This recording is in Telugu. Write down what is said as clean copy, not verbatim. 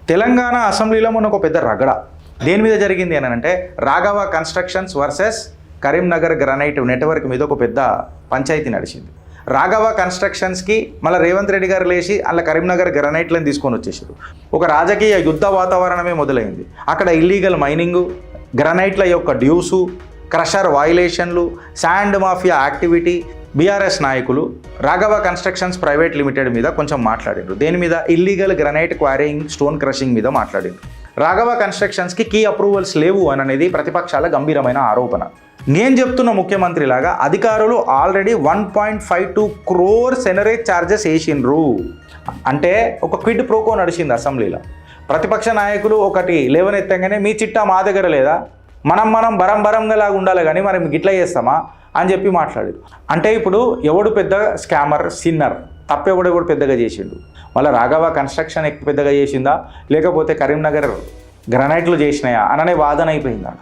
తెలంగాణ అసెంబ్లీలో మొన్న ఒక పెద్ద రగడ దేని మీద జరిగింది అని అంటే Raghava constructions versus Karimnagar granite network మీద ఒక పెద్ద పంచాయతీ నడిచింది. రాఘవ కన్స్ట్రక్షన్స్కి మళ్ళీ రేవంత్ రెడ్డి గారు లేచి అలా కరీంనగర్ గ్రానైట్లను తీసుకొని వచ్చేసారు. ఒక రాజకీయ యుద్ధ వాతావరణమే మొదలైంది. అక్కడ ఇల్లీగల్ మైనింగు, గ్రానైట్ల యొక్క డ్యూసు, క్రషర్ వైలేషన్లు, శాండ్ మాఫియా యాక్టివిటీ. బీఆర్ఎస్ నాయకులు రాఘవ కన్స్ట్రక్షన్స్ ప్రైవేట్ లిమిటెడ్ మీద కొంచెం మాట్లాడారు. దేని మీద? Illegal granite quarrying, stone crushing మీద మాట్లాడారు. రాఘవ కన్స్ట్రక్షన్స్కి కీ అప్రూవల్స్ లేవు అనేది ప్రతిపక్షాల గంభీరమైన ఆరోపణ. నేను చెప్తున్న ముఖ్యమంత్రిలాగా అధికారులు ఆల్రెడీ 1.52 crore సెనరేజ్ ఛార్జెస్ వేసిండ్రు. అంటే ఒక క్విడ్ ప్రోకో నడిచింది అసెంబ్లీలో. ప్రతిపక్ష నాయకులు ఒకటి లేవనెత్తంగానే మీ చిట్టా మా దగ్గర లేదా, మనం బరంగా లాగా ఉండాలి కానీ మనం గిట్లా చేస్తామా అని చెప్పి మాట్లాడారు. అంటే ఇప్పుడు ఎవడు పెద్ద స్కామర్, సిన్నర్, తప్పెవడెవడు పెద్దగా చేసిండు? మళ్ళీ రాఘవ కన్స్ట్రక్షన్ ఎక్కువ పెద్దగా చేసిందా లేకపోతే కరీంనగర్ గ్రానైట్లు చేసినాయా అననే వాదన అయిపోయిందా?